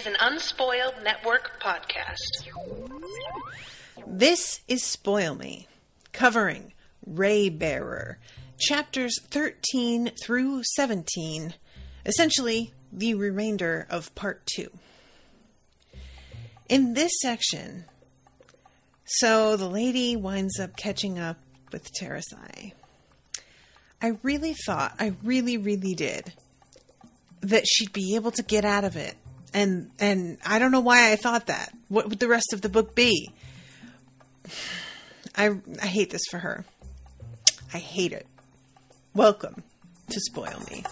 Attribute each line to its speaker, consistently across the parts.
Speaker 1: is an Unspoiled Network podcast.
Speaker 2: This is Spoil Me, covering Raybearer, chapters 13 through 17, essentially the remainder of part 2. In this section, so the lady winds up catching up with Tarasai. I really did, that she'd be able to get out of it. And I don't know why I thought that. What would the rest of the book be? I hate this for her. I hate it. Welcome to Spoil Me.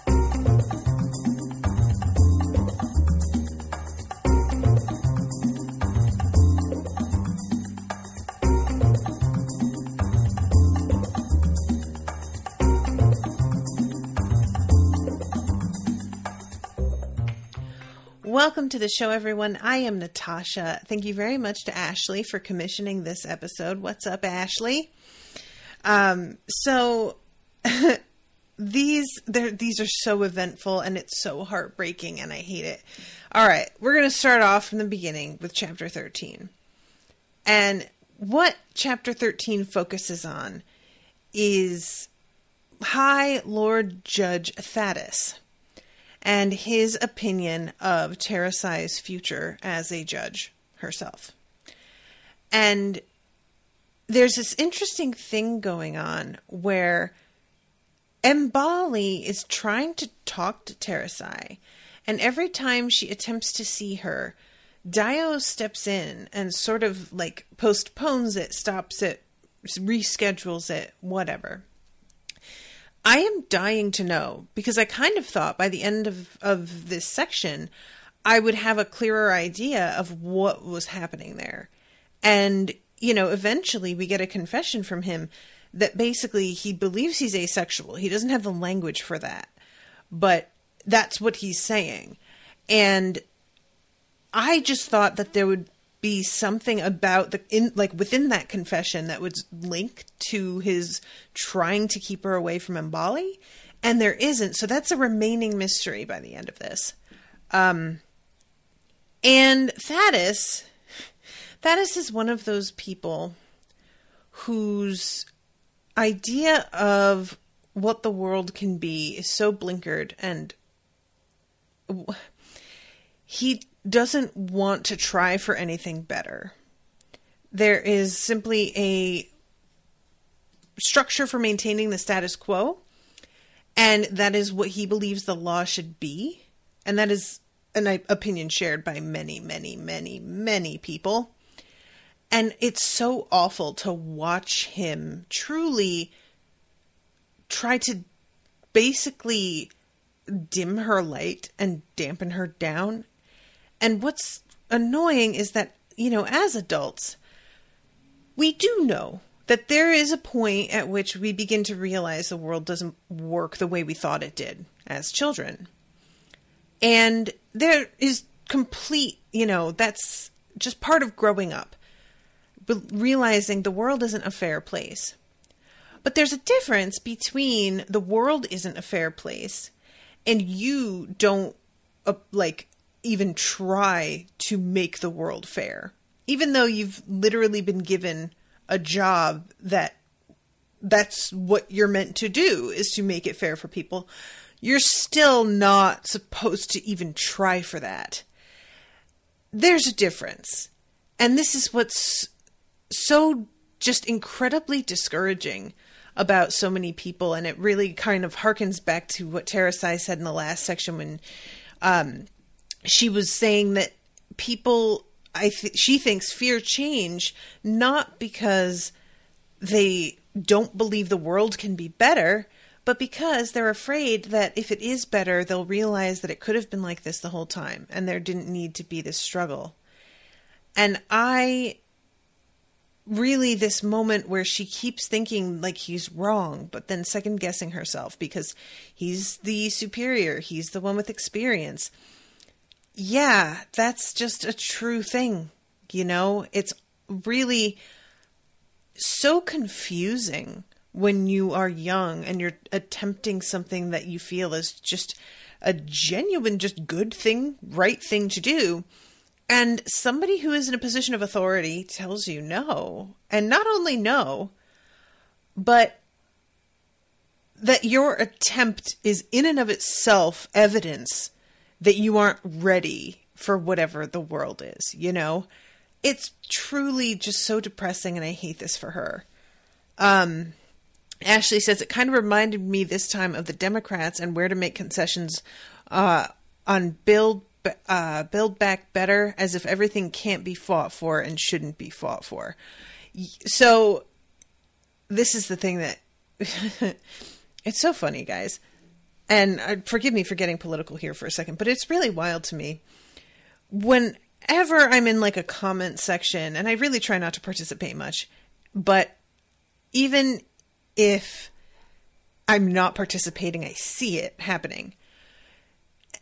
Speaker 2: Welcome to the show, everyone. I am Natasha. Thank you very much to Ashleigh for commissioning this episode. What's up, Ashleigh? So these are so eventful and it's so heartbreaking and I hate it. All right, we're going to start off from the beginning with chapter 13. And what chapter 13 focuses on is High Lord Judge Thaddeus and his opinion of Tarasai's future as a judge herself. And there's this interesting thing going on where Mbali is trying to talk to Tarasai, and every time she attempts to see her, Dio steps in and sort of like postpones it, stops it, reschedules it, whatever. I am dying to know, because I kind of thought by the end of this section, I would have a clearer idea of what was happening there. And, you know, eventually we get a confession from him that basically he believes he's asexual. He doesn't have the language for that, but that's what he's saying. And I just thought that there would be something about within that confession that would link to his trying to keep her away from Mbali, and there isn't. So that's a remaining mystery by the end of this. And Thaddeus is one of those people whose idea of what the world can be is so blinkered, and he doesn't want to try for anything better. There is simply a structure for maintaining the status quo, and that is what he believes the law should be. And that is an opinion shared by many, many, many, many people. And it's so awful to watch him truly try to basically dim her light and dampen her down. And what's annoying is that, you know, as adults, we do know that there is a point at which we begin to realize the world doesn't work the way we thought it did as children. And there is complete, you know, that's just part of growing up, realizing the world isn't a fair place. But there's a difference between the world isn't a fair place and you don't, even try to make the world fair. Even though you've literally been given a job that's what you're meant to do, is to make it fair for people, you're still not supposed to even try for that. There's a difference. And this is what's so just incredibly discouraging about so many people. And it really kind of harkens back to what Tarasai said in the last section when, she was saying that people, she thinks, fear change, not because they don't believe the world can be better, but because they're afraid that if it is better, they'll realize that it could have been like this the whole time, and there didn't need to be this struggle. And this moment where she keeps thinking like he's wrong, but then second guessing herself because he's the superior, he's the one with experience. Yeah, that's just a true thing. You know, it's really so confusing when you are young and you're attempting something that you feel is just a genuine, just good thing, right thing to do. And somebody who is in a position of authority tells you no. And not only no, but that your attempt is in and of itself evidence that you aren't ready for whatever the world is, you know? It's truly just so depressing, and I hate this for her. Ashleigh says, it kind of reminded me this time of the Democrats and where to make concessions on Build Back Better, as if everything can't be fought for and shouldn't be fought for. So this is the thing that it's so funny, guys. And forgive me for getting political here for a second, but it's really wild to me. Whenever I'm in like a comment section, and I really try not to participate much, but even if I'm not participating, I see it happening.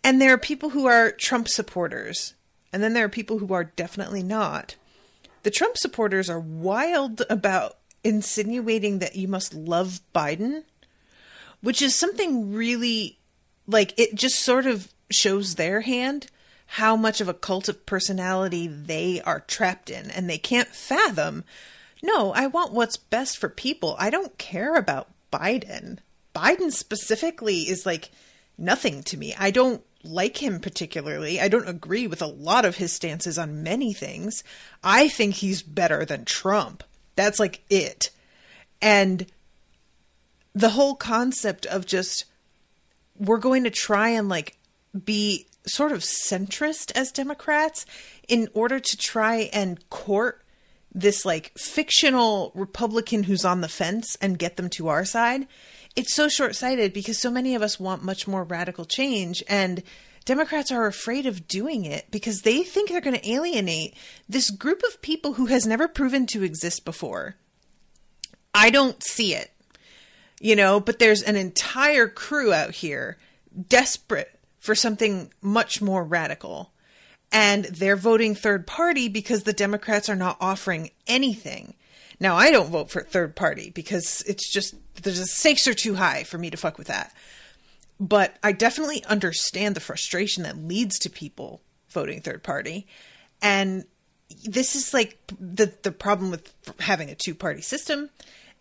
Speaker 2: And there are people who are Trump supporters, and then there are people who are definitely not. The Trump supporters are wild about insinuating that you must love Biden, which is something really, like, it just sort of shows their hand, how much of a cult of personality they are trapped in, and they can't fathom, no, I want what's best for people. I don't care about Biden. Biden specifically is like nothing to me. I don't like him particularly. I don't agree with a lot of his stances on many things. I think he's better than Trump. That's like it. And the whole concept of just, we're going to try and like be sort of centrist as Democrats in order to try and court this like fictional Republican who's on the fence and get them to our side. It's so short-sighted because so many of us want much more radical change, and Democrats are afraid of doing it because they think they're going to alienate this group of people who has never proven to exist before. I don't see it, you know, but there's an entire crew out here desperate for something much more radical. And they're voting third party because the Democrats are not offering anything. Now, I don't vote for third party because it's just, the stakes are too high for me to fuck with that. But I definitely understand the frustration that leads to people voting third party. And this is like the problem with having a two-party system.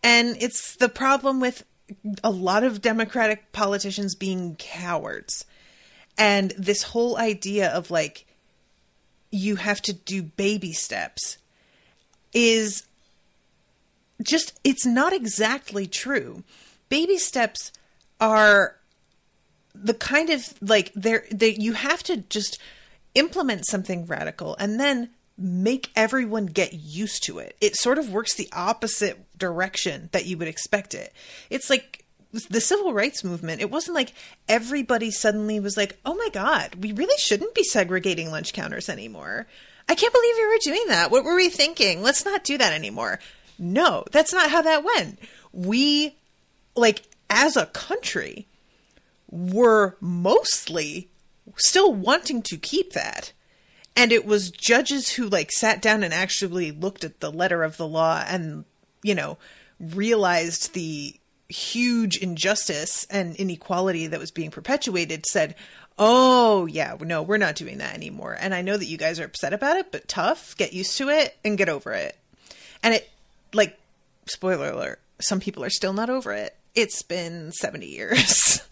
Speaker 2: And it's the problem with a lot of Democratic politicians being cowards. And this whole idea of like, you have to do baby steps is just, it's not exactly true. Baby steps are the kind of like, you have to just implement something radical and then make everyone get used to it. It sort of works the opposite direction that you would expect it. It's like the civil rights movement. It wasn't like everybody suddenly was like, oh my God, we really shouldn't be segregating lunch counters anymore. I can't believe you were doing that. What were we thinking? Let's not do that anymore. No, that's not how that went. We, like, as a country, were mostly still wanting to keep that. And it was judges who, like, sat down and actually looked at the letter of the law and, you know, realized the huge injustice and inequality that was being perpetuated, said, oh yeah, no, we're not doing that anymore. And I know that you guys are upset about it, but tough, get used to it and get over it. And it, like, spoiler alert, some people are still not over it. It's been 70 years,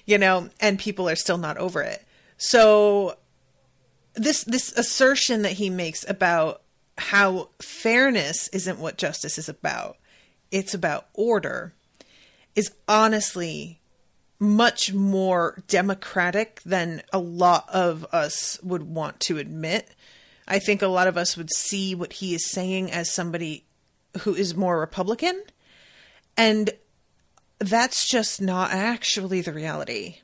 Speaker 2: you know, and people are still not over it. So this assertion that he makes about how fairness isn't what justice is about, it's about order, is honestly much more democratic than a lot of us would want to admit. I think a lot of us would see what he is saying as somebody who is more Republican, and that's just not actually the reality.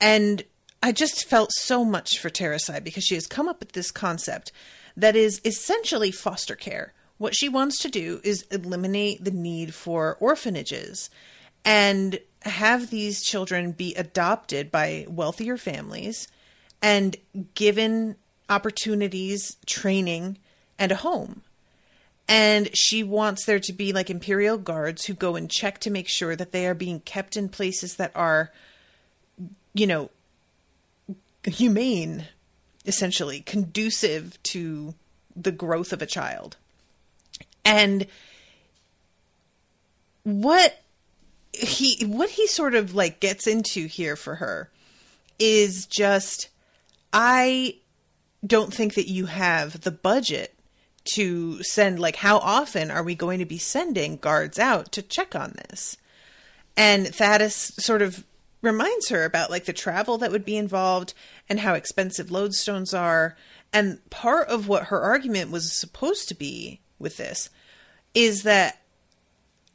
Speaker 2: And I just felt so much for Tarasai because she has come up with this concept that is essentially foster care. What she wants to do is eliminate the need for orphanages and have these children be adopted by wealthier families and given opportunities, training, and a home. And she wants there to be like imperial guards who go and check to make sure that they are being kept in places that are, you know, humane, essentially, conducive to the growth of a child. And what he sort of like gets into here for her is just, I don't think that you have the budget to send, like, how often are we going to be sending guards out to check on this? And Thaddeus sort of reminds her about, like, the travel that would be involved and how expensive lodestones are. And part of what her argument was supposed to be with this is that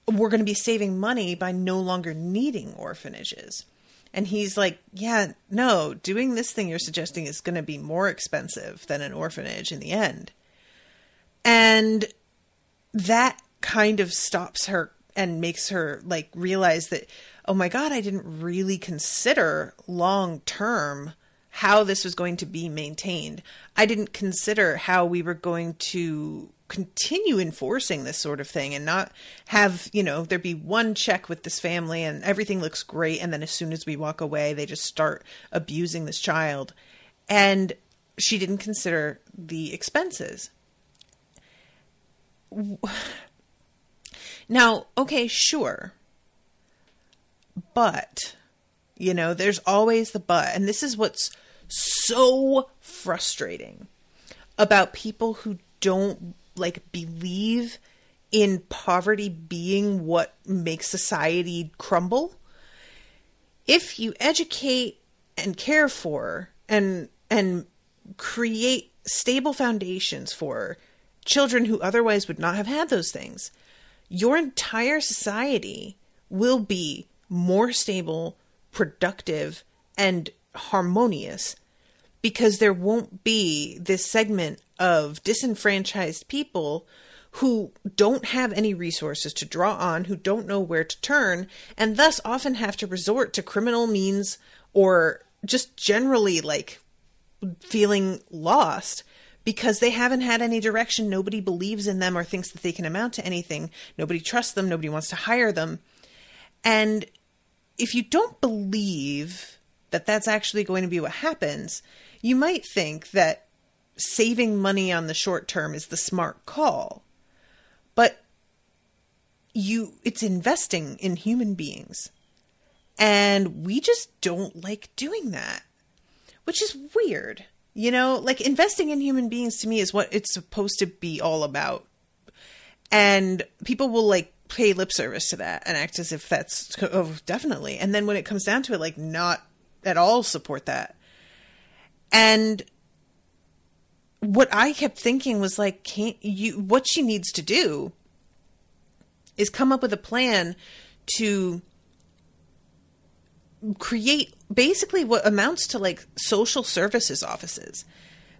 Speaker 2: we're going to be saving money by no longer needing orphanages. And he's like, yeah, no, doing this thing you're suggesting is going to be more expensive than an orphanage in the end. And that kind of stops her and makes her like realize that, oh my God, I didn't really consider long term how this was going to be maintained. I didn't consider how we were going to continue enforcing this sort of thing and not have, you know, there be one check with this family and everything looks great. And then as soon as we walk away, they just start abusing this child. And she didn't consider the expenses. Now, okay, sure. But, you know, there's always the but. And this is what's so frustrating about people who don't like believe in poverty being what makes society crumble. If you educate and care for and create stable foundations for children who otherwise would not have had those things, your entire society will be more stable, productive, and harmonious, because there won't be this segment of disenfranchised people who don't have any resources to draw on, who don't know where to turn, and thus often have to resort to criminal means or just generally like feeling lost because they haven't had any direction. Nobody believes in them or thinks that they can amount to anything. Nobody trusts them. Nobody wants to hire them. And if you don't believe that that's actually going to be what happens, you might think that saving money on the short term is the smart call. But it's investing in human beings. And we just don't like doing that, which is weird. You know, like investing in human beings to me is what it's supposed to be all about. And people will like pay lip service to that and act as if that's, oh, definitely. And then when it comes down to it, like not at all support that. And what I kept thinking was like, what she needs to do is come up with a plan to create basically what amounts to like social services offices.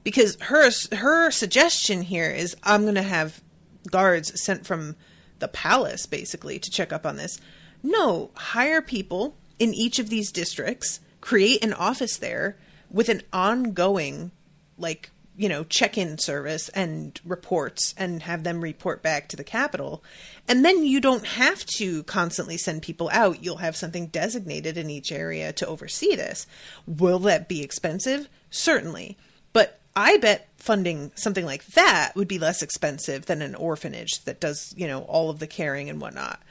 Speaker 2: Because her suggestion here is, I'm going to have guards sent from the palace basically to check up on this. No, hire people in each of these districts, create an office there with an ongoing, like, you know, check-in service and reports, and have them report back to the capital. And then you don't have to constantly send people out. You'll have something designated in each area to oversee this. Will that be expensive? Certainly. But I bet funding something like that would be less expensive than an orphanage that does, you know, all of the caring and whatnot.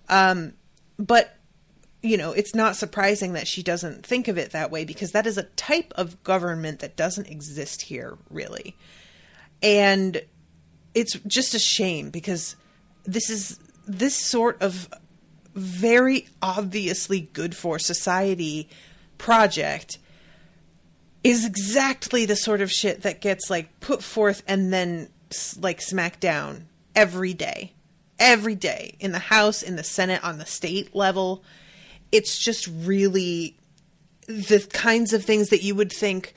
Speaker 2: But you know, it's not surprising that she doesn't think of it that way, because that is a type of government that doesn't exist here, really. And it's just a shame, because this sort of very obviously good for society project is exactly the sort of shit that gets like put forth and then like smacked down every day in the House, in the Senate, on the state level. It's just really the kinds of things that you would think,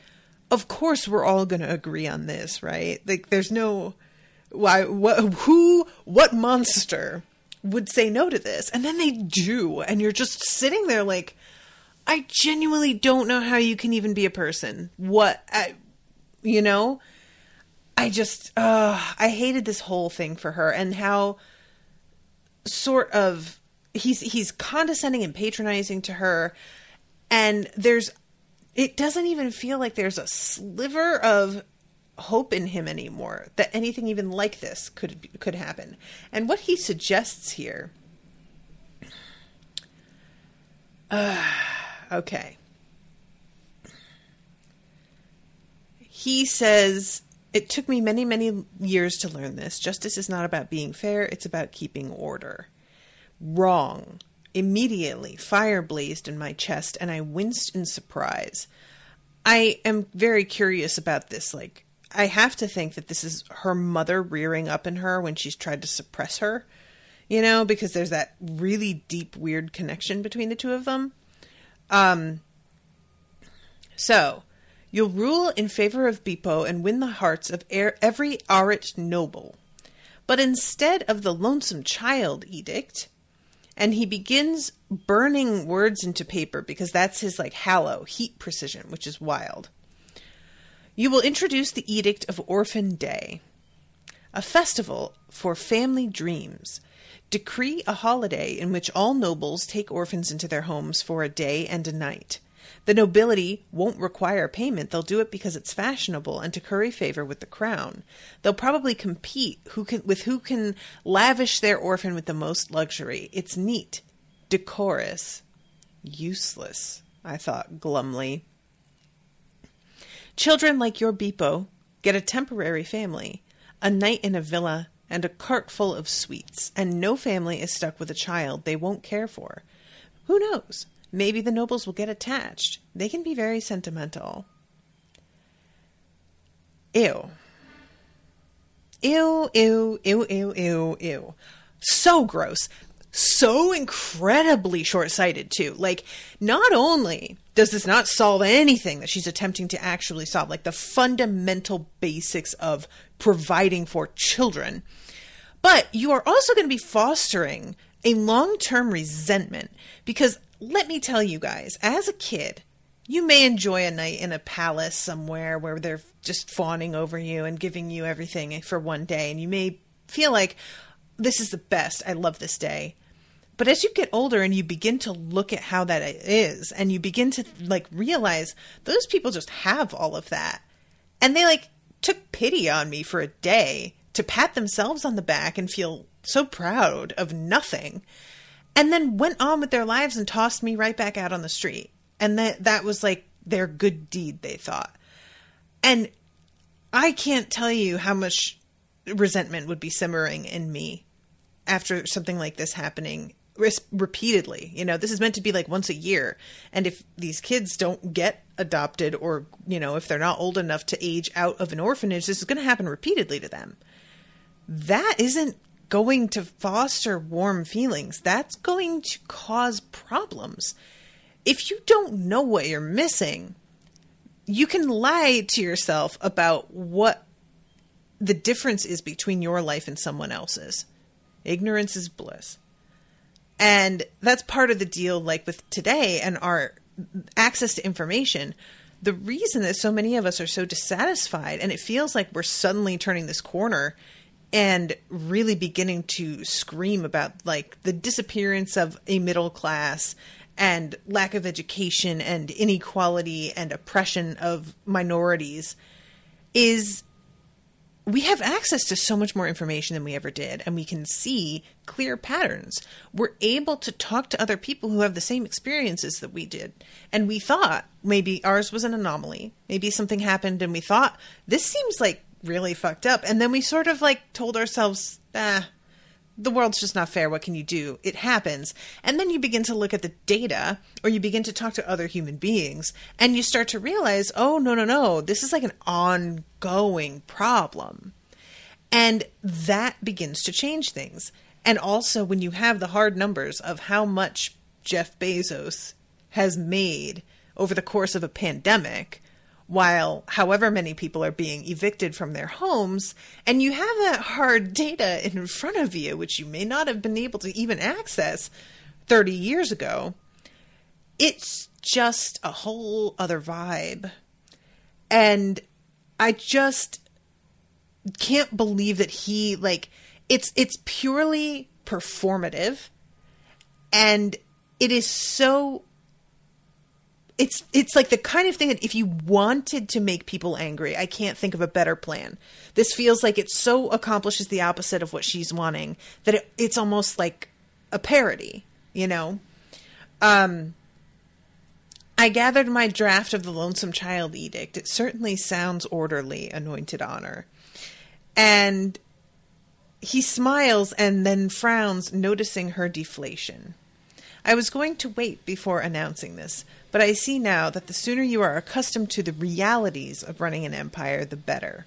Speaker 2: of course, we're all going to agree on this, right? Like, there's no, what monster would say no to this? And then they do. And you're just sitting there like, I genuinely don't know how you can even be a person. I hated this whole thing for her, and how sort of he's condescending and patronizing to her. And there's it doesn't even feel like there's a sliver of hope in him anymore that anything even like this could happen. And what he suggests here, okay, he says, it took me many, many years to learn this. Justice is not about being fair. It's about keeping order. Wrong. Immediately, fire blazed in my chest, and I winced in surprise. I am very curious about this. Like, I have to think that this is her mother rearing up in her when she's tried to suppress her, you know, because there's that really deep, weird connection between the two of them. So, you'll rule in favor of Bipo and win the hearts of every Arit noble. But instead of the lonesome child edict, and he begins burning words into paper because that's his like hallow heat precision, which is wild. You will introduce the Edict of Orphan Day, a festival for family dreams. Decree a holiday in which all nobles take orphans into their homes for a day and a night. The nobility won't require payment. They'll do it because it's fashionable and to curry favor with the crown. They'll probably compete who can lavish their orphan with the most luxury. It's neat, decorous, useless, I thought glumly. Children like your Bipo get a temporary family, a night in a villa, and a cart full of sweets, and no family is stuck with a child they won't care for. Who knows? Maybe the nobles will get attached. They can be very sentimental. Ew. Ew, ew, ew, ew, ew, ew. So gross. So incredibly short-sighted, too. Like, not only does this not solve anything that she's attempting to actually solve, like the fundamental basics of providing for children, but you are also going to be fostering a long-term resentment because let me tell you guys, as a kid, you may enjoy a night in a palace somewhere where they're just fawning over you and giving you everything for one day. And you may feel like, this is the best. I love this day. But as you get older and you begin to look at how that is, and you begin to like realize those people just have all of that. And they like took pity on me for a day to pat themselves on the back and feel so proud of nothing. And then went on with their lives and tossed me right back out on the street. And that was like their good deed, they thought. And I can't tell you how much resentment would be simmering in me after something like this happening repeatedly. You know, this is meant to be like once a year. And if these kids don't get adopted or, you know, if they're not old enough to age out of an orphanage, this is going to happen repeatedly to them. That isn't going to foster warm feelings. That's going to cause problems. If you don't know what you're missing, you can lie to yourself about what the difference is between your life and someone else's. Ignorance is bliss. And that's part of the deal, like with today and our access to information. The reason that so many of us are so dissatisfied, and it feels like we're suddenly turning this corner and really beginning to scream about like the disappearance of a middle class and lack of education and inequality and oppression of minorities, is we have access to so much more information than we ever did, and we can see clear patterns. We're able to talk to other people who have the same experiences that we did. And we thought maybe ours was an anomaly. Maybe something happened and we thought, this seems like really fucked up. And then we sort of like told ourselves, the world's just not fair. What can you do? It happens. And then you begin to look at the data, or you begin to talk to other human beings, and you start to realize, oh, no. This is like an ongoing problem. And that begins to change things. And also when you have the hard numbers of how much Jeff Bezos has made over the course of a pandemic, while however many people are being evicted from their homes, and you have that hard data in front of you, which you may not have been able to even access 30 years ago, it's just a whole other vibe. And I just can't believe that he, like, it's purely performative, and it's it's like the kind of thing that if you wanted to make people angry, I can't think of a better plan. This feels like it so accomplishes the opposite of what she's wanting that it's almost like a parody, you know? I gathered my draft of the Lonesome Child Edict. It certainly sounds orderly, Anointed Honor. And he smiles and then frowns, noticing her deflation. I was going to wait before announcing this, but I see now that the sooner you are accustomed to the realities of running an empire, the better.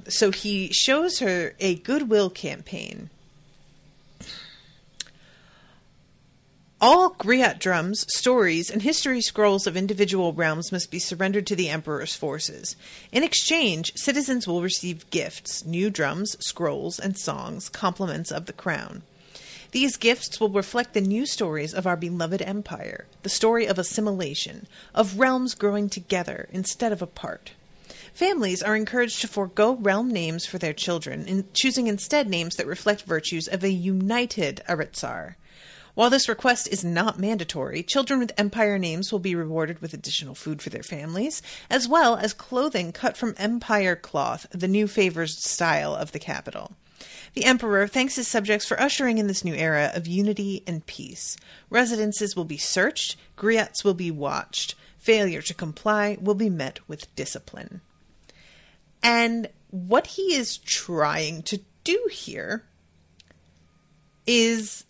Speaker 2: So he shows her a goodwill campaign. All griot drums, stories, and history scrolls of individual realms must be surrendered to the Emperor's forces. In exchange, citizens will receive gifts, new drums, scrolls, and songs, compliments of the crown. These gifts will reflect the new stories of our beloved empire, the story of assimilation, of realms growing together instead of apart. Families are encouraged to forego realm names for their children, choosing instead names that reflect virtues of a united Aritsar. While this request is not mandatory, children with empire names will be rewarded with additional food for their families, as well as clothing cut from empire cloth, the new favored style of the capital. The Emperor thanks his subjects for ushering in this new era of unity and peace. Residences will be searched, griots will be watched. Failure to comply will be met with discipline. And what he is trying to do here is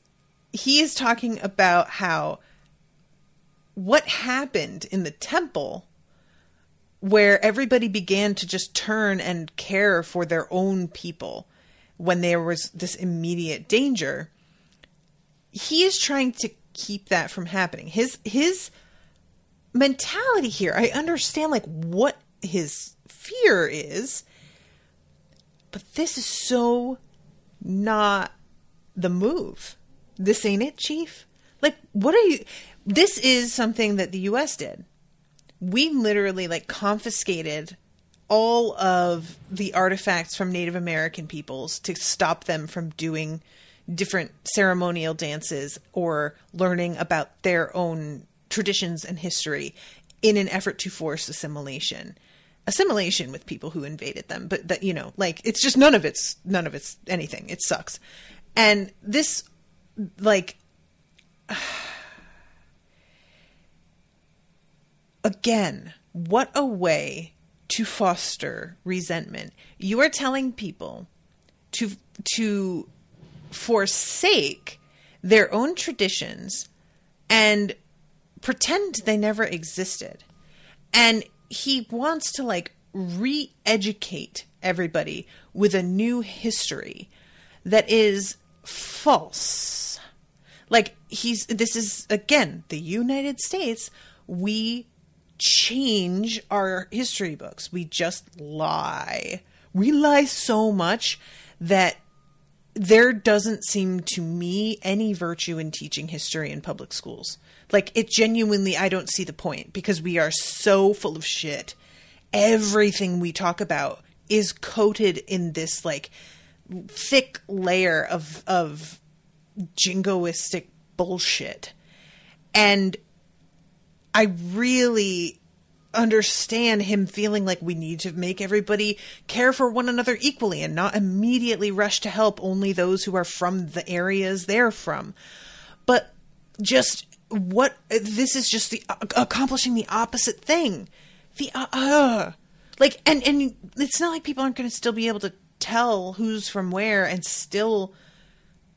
Speaker 2: he is talking about how what happened in the temple where everybody began to just turn and care for their own people when there was this immediate danger. He is trying to keep that from happening. His mentality here, I understand like what his fear is, but this is so not the move. This ain't it, Chief. Like, what are you... This is something that the U.S. did. We literally, like, confiscated all of the artifacts from Native American peoples to stop them from doing different ceremonial dances or learning about their own traditions and history in an effort to force assimilation. Assimilation with people who invaded them. But, that, you know, like, it's just none of it's anything. It sucks. And this... like, again, what a way to foster resentment. You are telling people to forsake their own traditions and pretend they never existed. And he wants to, like, re-educate everybody with a new history that is false. Like, this is, again, the United States. We change our history books. We just lie. We lie so much that there doesn't seem to me any virtue in teaching history in public schools. Like, it genuinely, I don't see the point because we are so full of shit. Everything we talk about is coated in this, like, thick layer of jingoistic bullshit. And I really understand him feeling like we need to make everybody care for one another equally and not immediately rush to help only those who are from the areas they're from. But just this is just the accomplishing the opposite thing. Like, and it's not like people aren't going to still be able to tell who's from where and still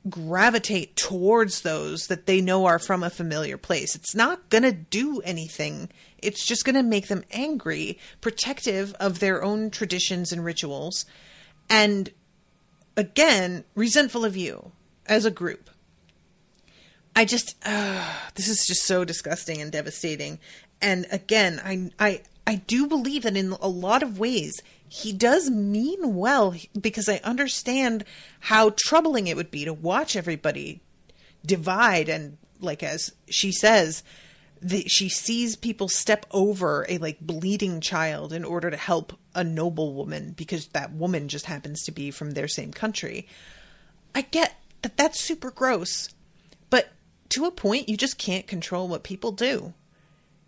Speaker 2: gravitate towards those that they know are from a familiar place. It's not going to do anything. It's just going to make them angry, protective of their own traditions and rituals, and again, resentful of you as a group. I just, this is just so disgusting and devastating. And again, I do believe that in a lot of ways, he does mean well, because I understand how troubling it would be to watch everybody divide. And like, as she says, she sees people step over a like bleeding child in order to help a noble woman because that woman just happens to be from their same country. I get that that's super gross, but to a point, you just can't control what people do.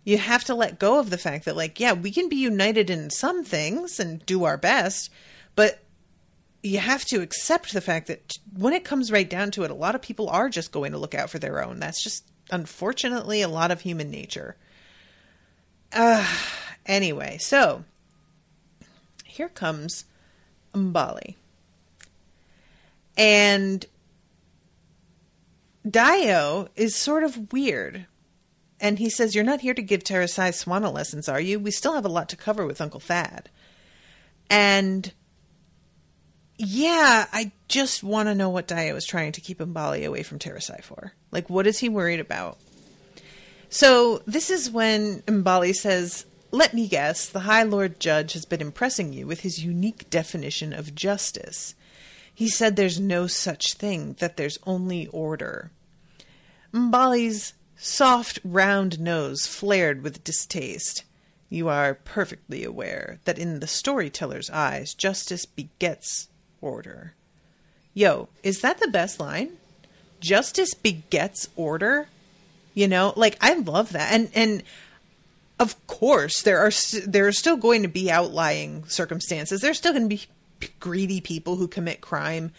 Speaker 2: You have to let go of the fact that, like, yeah, we can be united in some things and do our best, but you have to accept the fact that when it comes right down to it, a lot of people are just going to look out for their own. That's just, unfortunately, a lot of human nature. Anyway, so here comes Mbali. And Dio is sort of weird. And he says, "You're not here to give Tarasai Swana lessons, are you? We still have a lot to cover with Uncle Thad." And yeah, I just want to know what Dio is trying to keep Mbali away from Tarasai for. Like, what is he worried about? So this is when Mbali says, "Let me guess, the High Lord Judge has been impressing you with his unique definition of justice. He said there's no such thing, that there's only order." Mbali's soft, round nose flared with distaste. "You are perfectly aware that in the storyteller's eyes, justice begets order." Yo, is that the best line? Justice begets order? You know, like, I love that. And of course, there are still going to be outlying circumstances. There's still going to be greedy people who commit crime.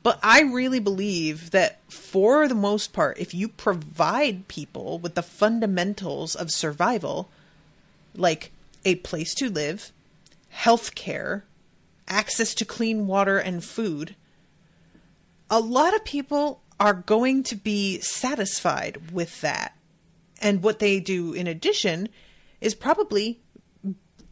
Speaker 2: But I really believe that for the most part, if you provide people with the fundamentals of survival, like a place to live, health care, access to clean water and food, a lot of people are going to be satisfied with that. And what they do in addition is probably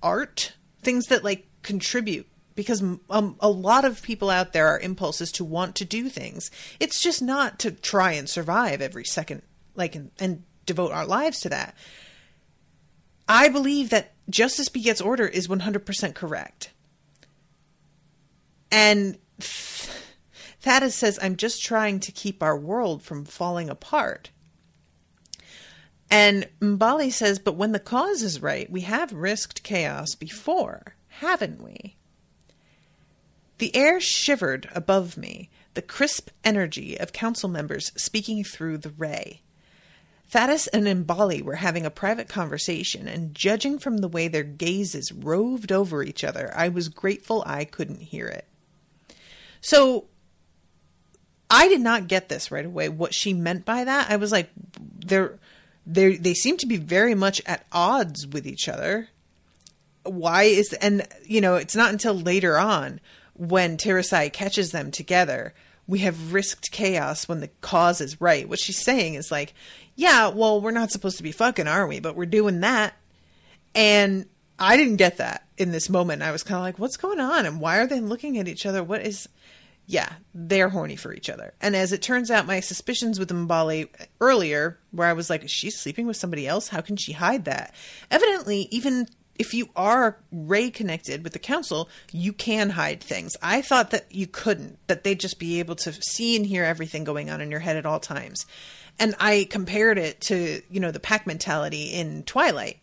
Speaker 2: art, things that like contribute. Because a lot of people out there are impulses to want to do things. It's just not to try and survive every second, like, and devote our lives to that. I believe that justice begets order is 100% correct. And Thaddeus says, "I'm just trying to keep our world from falling apart." And Mbali says, "But when the cause is right, we have risked chaos before, haven't we?" The air shivered above me, the crisp energy of council members speaking through the ray. Thaddeus and Mbali were having a private conversation, and judging from the way their gazes roved over each other, I was grateful I couldn't hear it. So, I did not get this right away, what she meant by that. I was like, they seem to be very much at odds with each other. Why is, and, you know, it's not until later on, when Tarasai catches them together, we have risked chaos when the cause is right. What she's saying is like, yeah, well, we're not supposed to be fucking, are we? But we're doing that. And I didn't get that in this moment. I was kind of like, what's going on? And why are they looking at each other? What is... Yeah, they're horny for each other. And as it turns out, my suspicions with Mbali earlier, where I was like, is she sleeping with somebody else? How can she hide that? Evidently, even if you are Ray connected with the council, you can hide things. I thought that you couldn't, that they'd just be able to see and hear everything going on in your head at all times. And I compared it to, you know, the pack mentality in Twilight.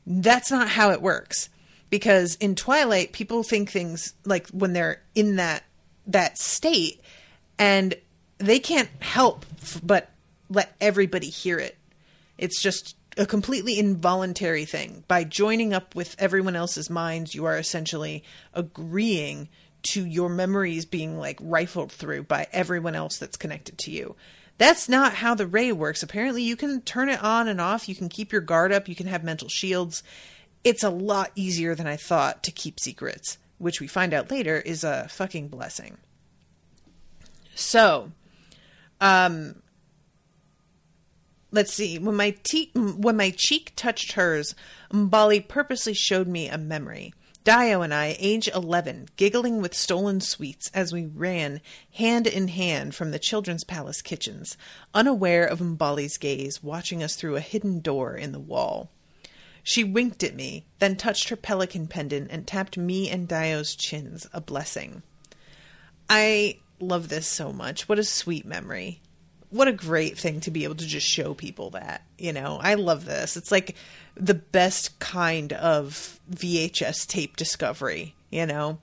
Speaker 2: That's not how it works. Because in Twilight, people think things like when they're in that state, and they can't help but let everybody hear it. It's just a completely involuntary thing. By joining up with everyone else's minds, you are essentially agreeing to your memories being like rifled through by everyone else that's connected to you. That's not how the Ray works. Apparently you can turn it on and off. You can keep your guard up. You can have mental shields. It's a lot easier than I thought to keep secrets, which we find out later is a fucking blessing. So, let's see. When my cheek touched hers, Mbali purposely showed me a memory. Dio and I, age 11, giggling with stolen sweets as we ran hand in hand from the children's palace kitchens, unaware of Mbali's gaze, watching us through a hidden door in the wall. She winked at me, then touched her pelican pendant and tapped me and Dio's chins, a blessing. I love this so much. What a sweet memory. What a great thing to be able to just show people that, you know. I love this. It's like the best kind of VHS tape discovery, you know.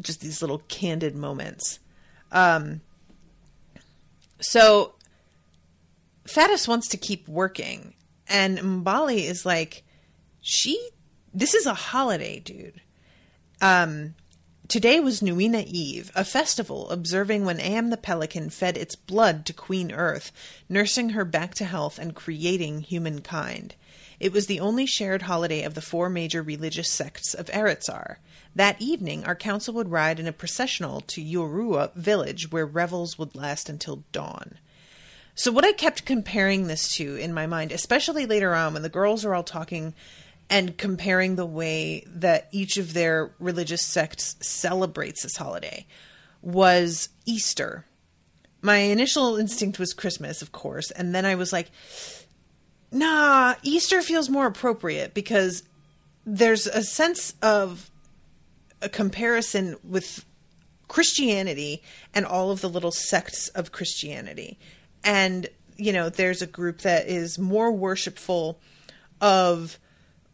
Speaker 2: Just these little candid moments. So Thaddeus wants to keep working. And Mbali is like, this is a holiday, dude. Today was Nuina Eve, a festival observing when Am the Pelican fed its blood to Queen Earth, nursing her back to health and creating humankind. It was the only shared holiday of the 4 major religious sects of Eretzar. That evening, our council would ride in a processional to Yorua village, where revels would last until dawn. So what I kept comparing this to in my mind, especially later on when the girls are all talking and comparing the way that each of their religious sects celebrates this holiday, was Easter. My initial instinct was Christmas, of course, and then I was like, nah, Easter feels more appropriate because there's a sense of a comparison with Christianity and all of the little sects of Christianity. And, you know, there's a group that is more worshipful of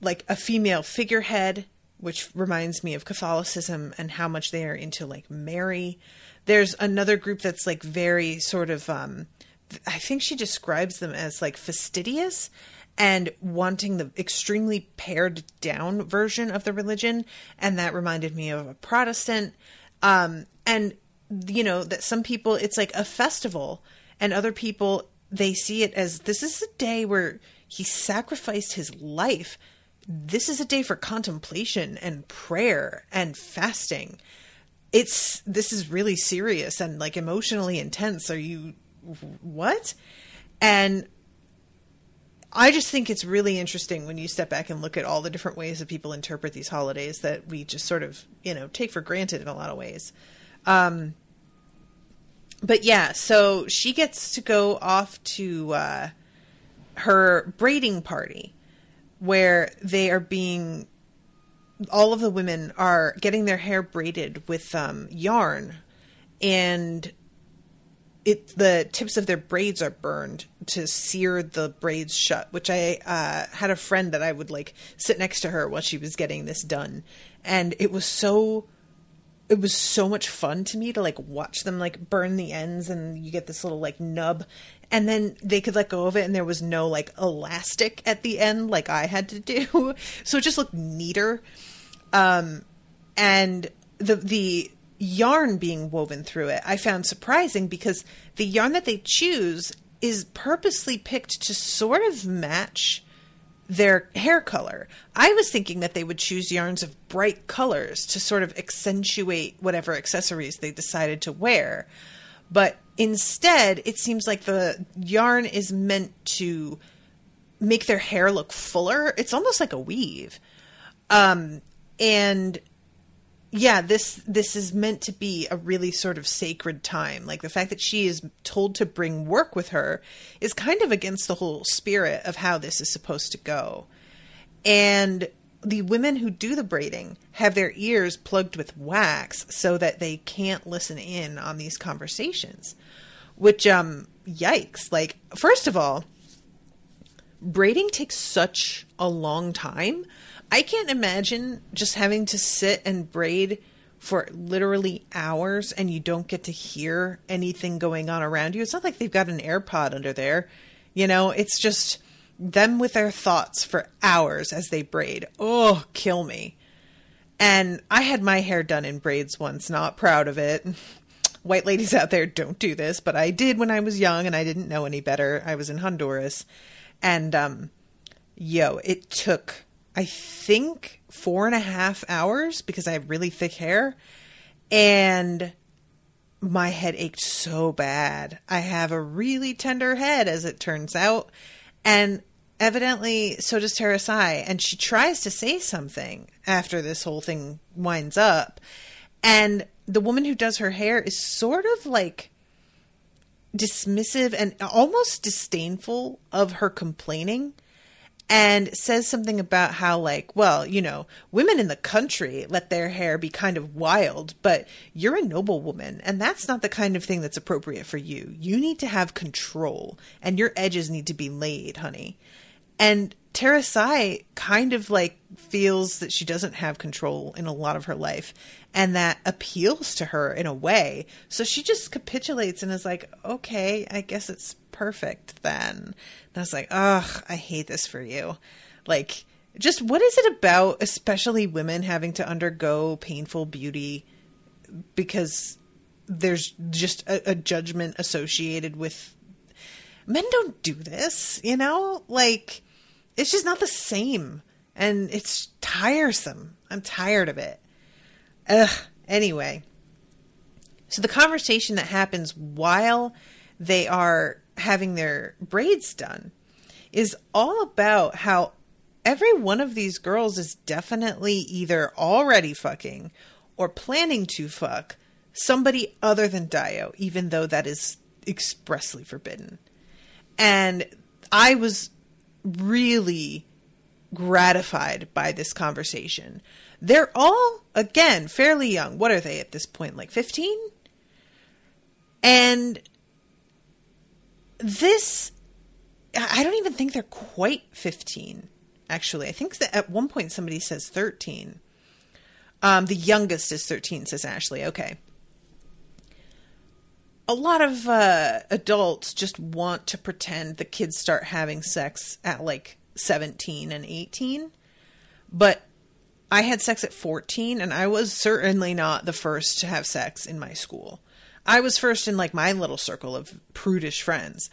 Speaker 2: like a female figurehead, which reminds me of Catholicism and how much they are into like Mary. There's another group that's like very sort of, I think she describes them as like fastidious and wanting the extremely pared down version of the religion. And that reminded me of a Protestant. And you know, that some people, it's like a festival, and other people, they see it as, this is a day where he sacrificed his life. This is a day for contemplation and prayer and fasting. This is really serious and like emotionally intense. Are you, what? And I just think it's really interesting when you step back and look at all the different ways that people interpret these holidays that we just sort of, you know, take for granted in a lot of ways. But yeah, so she gets to go off to her braiding party, where they are being, all of the women are getting their hair braided with yarn, and the tips of their braids are burned to sear the braids shut, which I had a friend that I would like sit next to her while she was getting this done. And it was so much fun to me to like watch them like burn the ends, and you get this little like nub, and then they could let go of it and there was no like elastic at the end like I had to do. So it just looked neater. And the yarn being woven through it, I found surprising, because the yarn that they choose is purposely picked to sort of match their hair color. I was thinking that they would choose yarns of bright colors to sort of accentuate whatever accessories they decided to wear. But instead, it seems like the yarn is meant to make their hair look fuller. It's almost like a weave. And yeah, this is meant to be a really sort of sacred time. Like the fact that she is told to bring work with her is kind of against the whole spirit of how this is supposed to go. And the women who do the braiding have their ears plugged with wax so that they can't listen in on these conversations, which, yikes. Like, first of all, braiding takes such a long time. I can't imagine just having to sit and braid for literally hours and you don't get to hear anything going on around you. It's not like they've got an AirPod under there. You know, it's just them with their thoughts for hours as they braid. Oh, kill me. And I had my hair done in braids once, not proud of it. White ladies out there, don't do this, but I did when I was young and I didn't know any better. I was in Honduras. And, it took, I think, 4.5 hours because I have really thick hair, and my head ached so bad. I have a really tender head, as it turns out, and evidently so does Tarasai, and she tries to say something after this whole thing winds up, and the woman who does her hair is sort of like dismissive and almost disdainful of her complaining, and says something about how, like, well, you know, women in the country let their hair be kind of wild, but you're a noble woman, and that's not the kind of thing that's appropriate for you. You need to have control, and your edges need to be laid, honey. And Tarasai kind of like feels that she doesn't have control in a lot of her life, and that appeals to her in a way. So she just capitulates and is like, okay, I guess it's perfect then. And I was like, ugh, I hate this for you. Like, just what is it about, especially women having to undergo painful beauty because there's just a judgment associated with men don't do this, you know? Like, it's just not the same. And it's tiresome. I'm tired of it. Ugh. Anyway. So the conversation that happens while they are having their braids done is all about how every one of these girls is definitely either already fucking or planning to fuck somebody other than Dio, even though that is expressly forbidden. And I was really gratified by this conversation. They're all, again, fairly young. What are they at this point? Like 15? And this, I don't even think they're quite 15, actually. I think that at one point somebody says 13. The youngest is 13, says Ashleigh. Okay. A lot of adults just want to pretend the kids start having sex at like 17 and 18. But I had sex at 14, and I was certainly not the first to have sex in my school. I was first in like my little circle of prudish friends,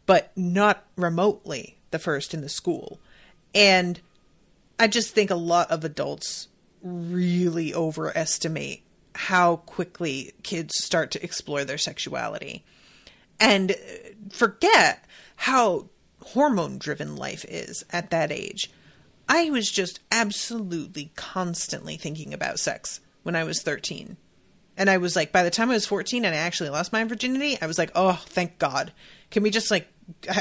Speaker 2: but not remotely the first in the school. And I just think a lot of adults really overestimate how quickly kids start to explore their sexuality and forget how hormone-driven life is at that age. I was just absolutely constantly thinking about sex when I was 13. And I was like, by the time I was 14 and I actually lost my virginity, I was like, oh, thank God. Can we just like,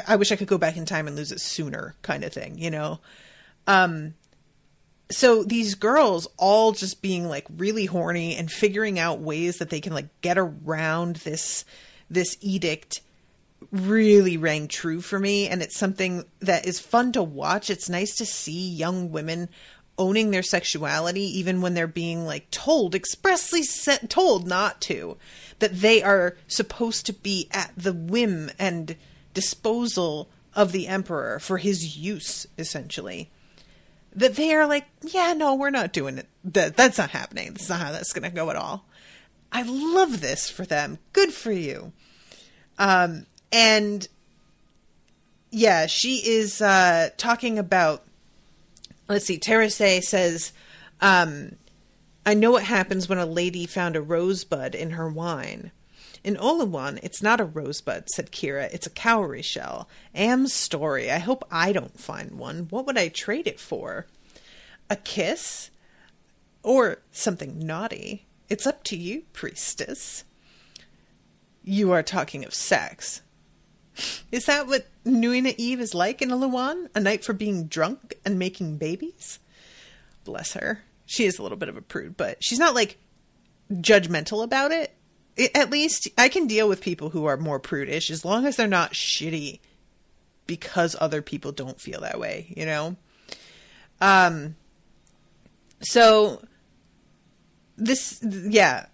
Speaker 2: I wish I could go back in time and lose it sooner kind of thing, you know? So these girls all just being like really horny and figuring out ways that they can like get around this edict really rang true for me. And it's something that is fun to watch. It's nice to see young women owning their sexuality, even when they're being like told, expressly told not to, that they are supposed to be at the whim and disposal of the emperor for his use, essentially. That they are like, yeah, no, we're not doing it. That's not happening. That's not how that's going to go at all. I love this for them. Good for you. And yeah, she is talking about, let's see, Tarasai says, I know what happens when a lady found a rosebud in her wine. In Oluwan, it's not a rosebud, said Kira. It's a cowrie shell. Am's story. I hope I don't find one. What would I trade it for? A kiss? Or something naughty? It's up to you, priestess. You are talking of sex. Is that what Nuina Eve is like in Oluwan? A night for being drunk and making babies? Bless her. She is a little bit of a prude, but she's not like judgmental about it. At least I can deal with people who are more prudish as long as they're not shitty because other people don't feel that way, you know? So this, yeah,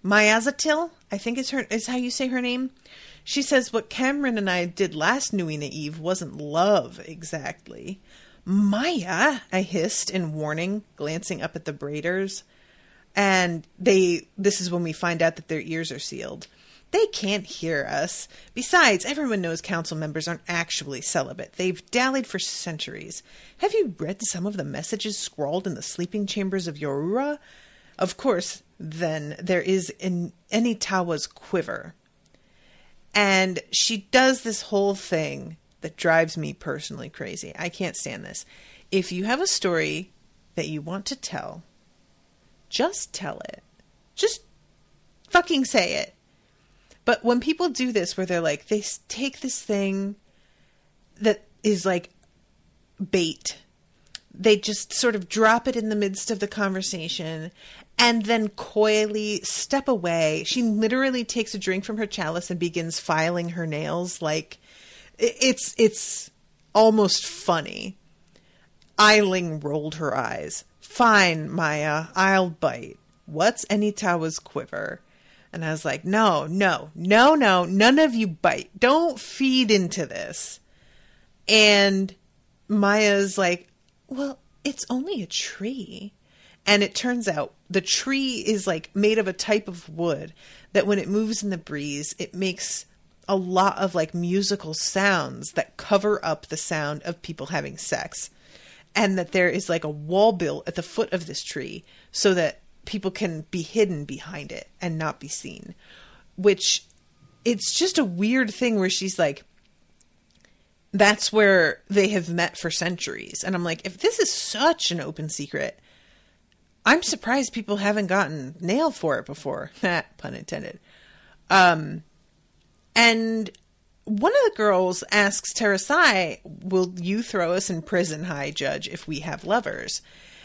Speaker 2: Mayazatil, I think is how you say her name. She says what Cameron and I did last Nuina Eve wasn't love exactly. Maya, I hissed in warning, glancing up at the braiders. And this is when we find out that their ears are sealed. They can't hear us. Besides, everyone knows council members aren't actually celibate. They've dallied for centuries. Have you read some of the messages scrawled in the sleeping chambers of Yorura? Of course, then, there is in Enitawa's quiver. And she does this whole thing that drives me personally crazy. I can't stand this. If you have a story that you want to tell, just tell it. Just fucking say it. But when people do this where they're like, they take this thing that is like bait. They just sort of drop it in the midst of the conversation and then coyly step away. She literally takes a drink from her chalice and begins filing her nails. Like, it's almost funny. Eiling rolled her eyes. Fine, Maya, I'll bite. What's Anitawa's quiver? And I was like, no, none of you bite. Don't feed into this. And Maya's like, well, it's only a tree. And it turns out the tree is like made of a type of wood that when it moves in the breeze, it makes a lot of like musical sounds that cover up the sound of people having sex. And that there is like a wall built at the foot of this tree so that people can be hidden behind it and not be seen. Which, it's just a weird thing where she's like, that's where they have met for centuries. And I'm like, if this is such an open secret, I'm surprised people haven't gotten nailed for it before. Pun intended. And one of the girls asks Tarasai, will you throw us in prison, High Judge, if we have lovers?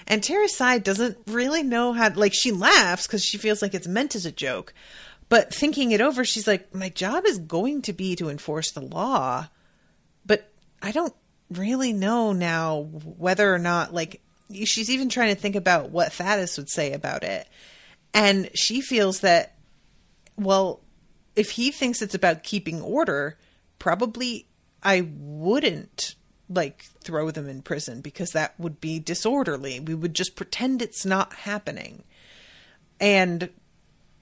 Speaker 2: And Tarasai doesn't really know how, like, she laughs because she feels like it's meant as a joke. But thinking it over, she's like, my job is going to be to enforce the law. But I don't really know now whether or not, like, she's even trying to think about what Thaddeus would say about it. And she feels that, well, if he thinks it's about keeping order, probably I wouldn't, like, throw them in prison because that would be disorderly. We would just pretend it's not happening. And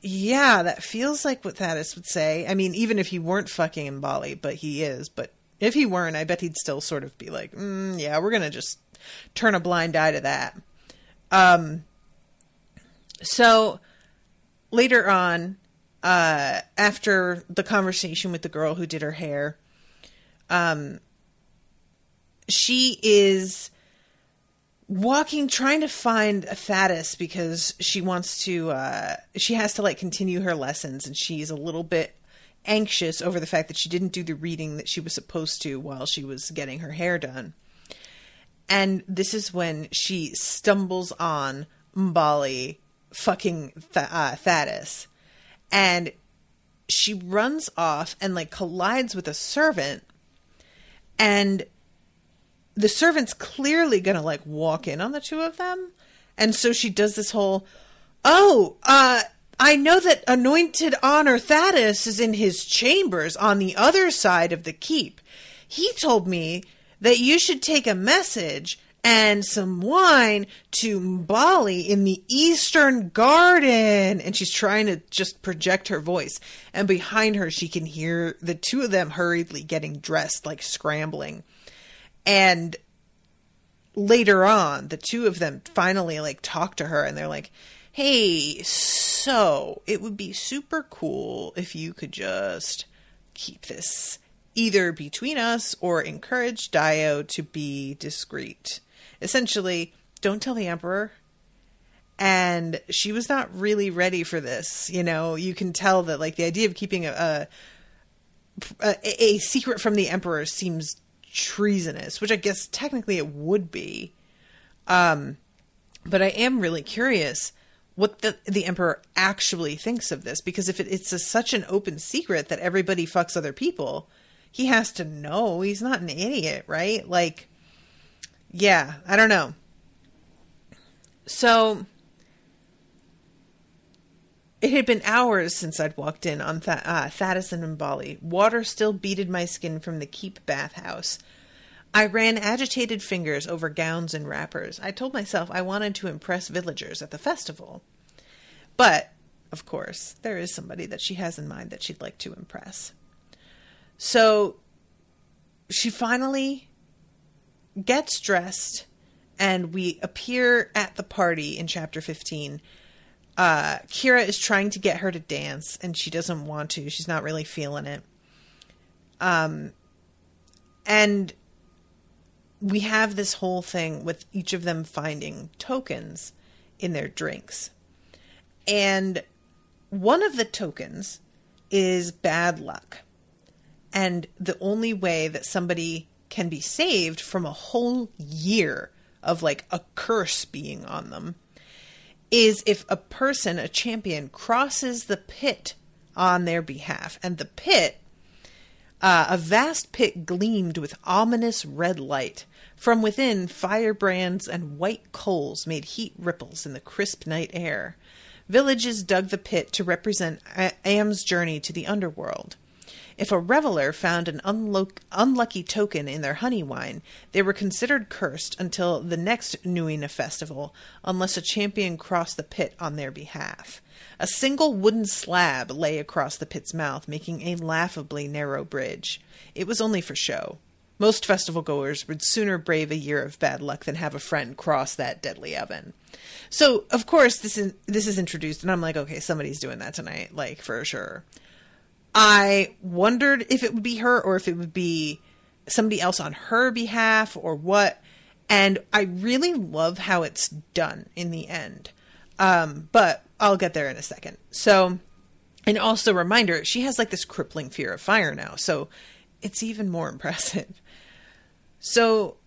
Speaker 2: yeah, that feels like what Thaddeus would say. I mean, even if he weren't fucking in Bali, but he is. But if he weren't, I bet he'd still sort of be like, yeah, we're going to just turn a blind eye to that. So later on, after the conversation with the girl who did her hair, she is walking, trying to find a Thaddeus because she wants to, she has to like continue her lessons, and she's a little bit anxious over the fact that she didn't do the reading that she was supposed to while she was getting her hair done. And this is when she stumbles on Mbali fucking Thaddeus. And she runs off and like collides with a servant. And the servant's clearly going to like walk in on the two of them. And so she does this whole, I know that anointed honor Thaddeus is in his chambers on the other side of the keep. He told me that you should take a message and some wine to Mbali in the Eastern Garden. And she's trying to just project her voice. And behind her, she can hear the two of them hurriedly getting dressed, like scrambling. And later on, the two of them finally like talk to her and they're like, hey, so it would be super cool if you could just keep this either between us or encourage Dio to be discreet. Essentially, don't tell the Emperor. And she was not really ready for this. You know, you can tell that like the idea of keeping a secret from the Emperor seems treasonous, which I guess technically it would be. But I am really curious what the Emperor actually thinks of this, because if it's such an open secret that everybody fucks other people, he has to know. He's not an idiot, right? Like, yeah, I don't know. So it had been hours since I'd walked in on Thaddeus and Mbali. Water still beaded my skin from the keep bathhouse. I ran agitated fingers over gowns and wrappers. I told myself I wanted to impress villagers at the festival. But, of course, there is somebody that she has in mind that she'd like to impress. So she finally gets dressed, and we appear at the party in chapter 15. Kira is trying to get her to dance, and she doesn't want to. She's not really feeling it. And we have this whole thing with each of them finding tokens in their drinks. And one of the tokens is bad luck. And the only way that somebody can be saved from a whole year of like a curse being on them is if a person, a champion, crosses the pit on their behalf. And the pit A vast pit gleamed with ominous red light. From within, firebrands and white coals made heat ripples in the crisp night air. Villages dug the pit to represent Am's journey to the underworld. If a reveler found an unlucky token in their honey wine, they were considered cursed until the next Nuina festival, unless a champion crossed the pit on their behalf. A single wooden slab lay across the pit's mouth, making a laughably narrow bridge. It was only for show. Most festival goers would sooner brave a year of bad luck than have a friend cross that deadly oven. So, of course, this is introduced, and I'm like, okay, somebody's doing that tonight, like, for sure. I wondered if it would be her or if it would be somebody else on her behalf or what. And I really love how it's done in the end. But I'll get there in a second. So, and also reminder, she has like this crippling fear of fire now. So it's even more impressive. So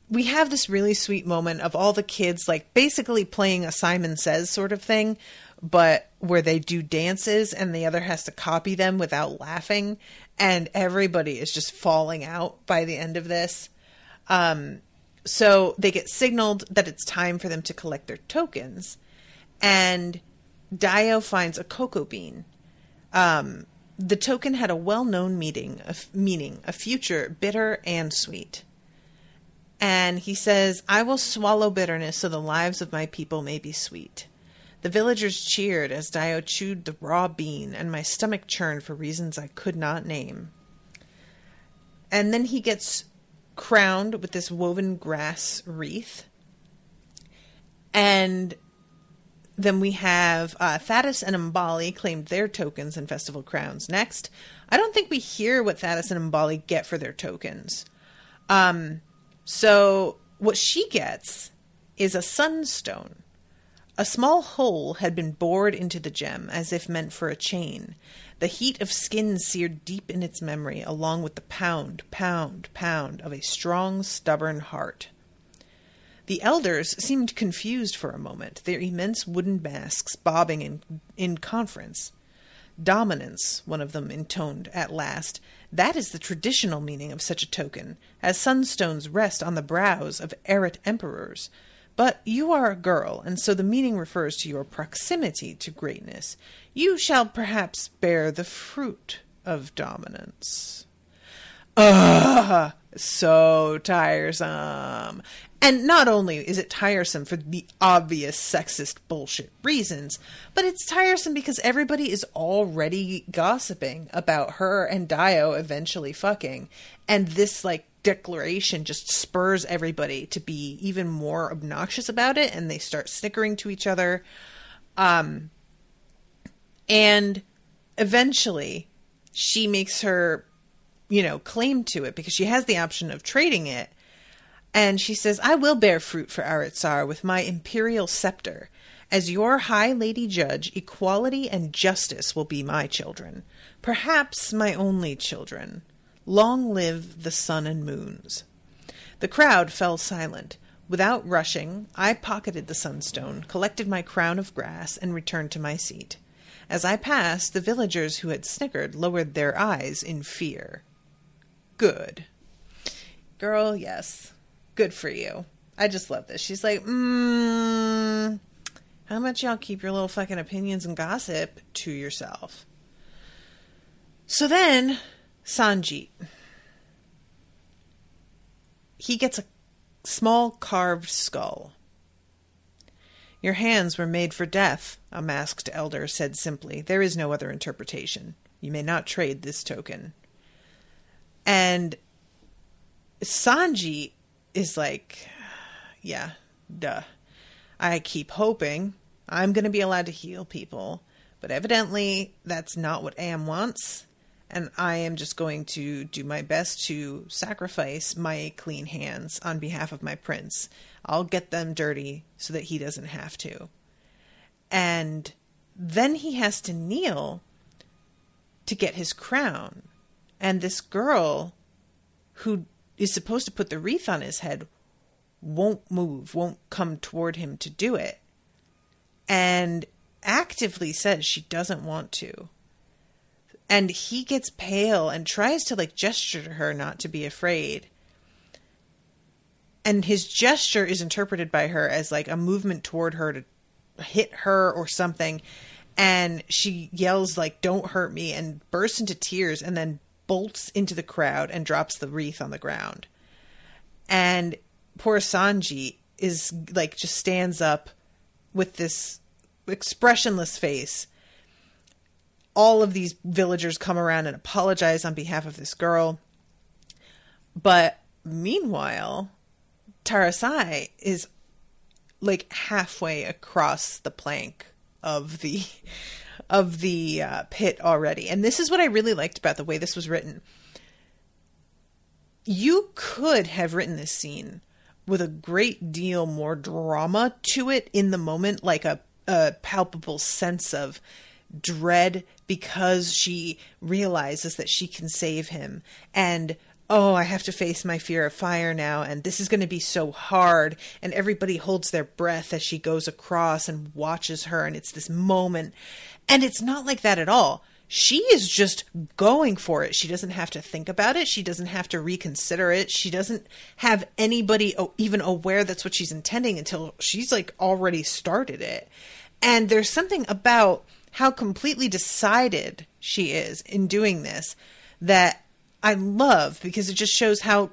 Speaker 2: we have this really sweet moment of all the kids like basically playing a Simon Says sort of thing, but where they do dances and the other has to copy them without laughing. And everybody is just falling out by the end of this. So they get signaled that it's time for them to collect their tokens. And Dio finds a cocoa bean. The token had a well-known meaning, a future bitter and sweet. And he says, I will swallow bitterness so the lives of my people may be sweet. The villagers cheered as Dio chewed the raw bean, and my stomach churned for reasons I could not name. And then he gets crowned with this woven grass wreath. And then we have Thaddeus and Mbali claimed their tokens and festival crowns next. I don't think we hear what Thaddeus and Mbali get for their tokens. So what she gets is a sunstone. A small hole had been bored into the gem, as if meant for a chain. The heat of skin seared deep in its memory, along with the pound, pound, pound of a strong, stubborn heart. The elders seemed confused for a moment, their immense wooden masks bobbing in conference. Dominance, one of them intoned at last. That is the traditional meaning of such a token, as sunstones rest on the brows of errant emperors. But you are a girl, and so the meaning refers to your proximity to greatness. You shall perhaps bear the fruit of dominance. Ugh! So tiresome. And not only is it tiresome for the obvious sexist bullshit reasons, but it's tiresome because everybody is already gossiping about her and Dio eventually fucking. And this, like, declaration just spurs everybody to be even more obnoxious about it, and they start snickering to each other. And eventually she makes her, claim to it because she has the option of trading it. And she says, I will bear fruit for Aratsar with my imperial scepter. As your high lady judge, equality and justice will be my children. Perhaps my only children. Long live the sun and moons. The crowd fell silent. Without rushing, I pocketed the sunstone, collected my crown of grass, and returned to my seat. As I passed, the villagers who had snickered lowered their eyes in fear. Good. Girl, yes. Good for you. I just love this. She's like, how much y'all keep your little fucking opinions and gossip to yourself? So then, Sanjeet. He gets a small carved skull. Your hands were made for death, a masked elder said simply. There is no other interpretation. You may not trade this token. And Sanjeet is like, yeah, duh. I keep hoping I'm going to be allowed to heal people, but evidently that's not what Am wants, and I am just going to do my best to sacrifice my clean hands on behalf of my prince. I'll get them dirty so that he doesn't have to. And then he has to kneel to get his crown, and this girl who is supposed to put the wreath on his head won't move, won't come toward him to do it, and actively says she doesn't want to. And he gets pale and tries to like gesture to her not to be afraid. And his gesture is interpreted by her as like a movement toward her to hit her or something. And she yells like, "Don't hurt me," and bursts into tears and then bolts into the crowd and drops the wreath on the ground. And poor Sanji is like, just stands up with this expressionless face. All of these villagers come around and apologize on behalf of this girl. But meanwhile, Tarasai is like halfway across the plank of the pit already. And this is what I really liked about the way this was written. You could have written this scene with a great deal more drama to it in the moment, like a palpable sense of dread because she realizes that she can save him, and oh, I have to face my fear of fire now, and this is going to be so hard, and everybody holds their breath as she goes across and watches her, and it's this moment. And it's not like that at all. She is just going for it. She doesn't have to think about it. She doesn't have to reconsider it. She doesn't have anybody even aware that's what she's intending until she's like already started it. And there's something about how completely decided she is in doing this that I love, because it just shows how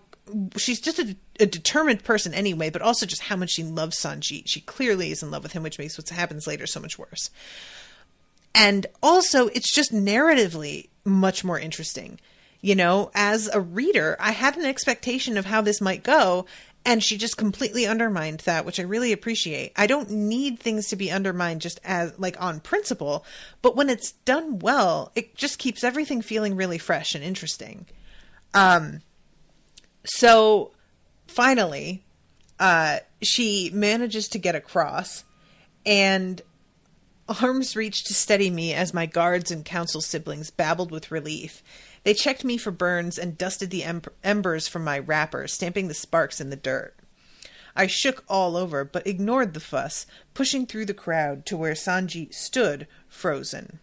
Speaker 2: she's just a determined person anyway, but also just how much she loves Sanji. She clearly is in love with him, which makes what happens later so much worse. And also, it's just narratively much more interesting. You know, as a reader, I had an expectation of how this might go, and she just completely undermined that, which I really appreciate. I don't need things to be undermined just as, like, on principle, but when it's done well, it just keeps everything feeling really fresh and interesting. So, finally, she manages to get across, and arms reached to steady me as my guards and council siblings babbled with relief. They checked me for burns and dusted the embers from my wrapper, stamping the sparks in the dirt. I shook all over, but ignored the fuss, pushing through the crowd to where Sanji stood, frozen.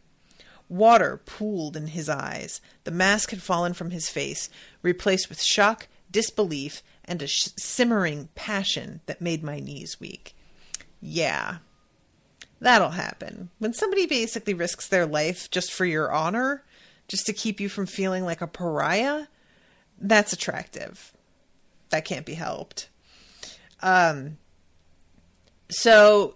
Speaker 2: Water pooled in his eyes. The mask had fallen from his face, replaced with shock, disbelief, and a simmering passion that made my knees weak. Yeah. That'll happen. When somebody basically risks their life just for your honor, just to keep you from feeling like a pariah, that's attractive. That can't be helped. So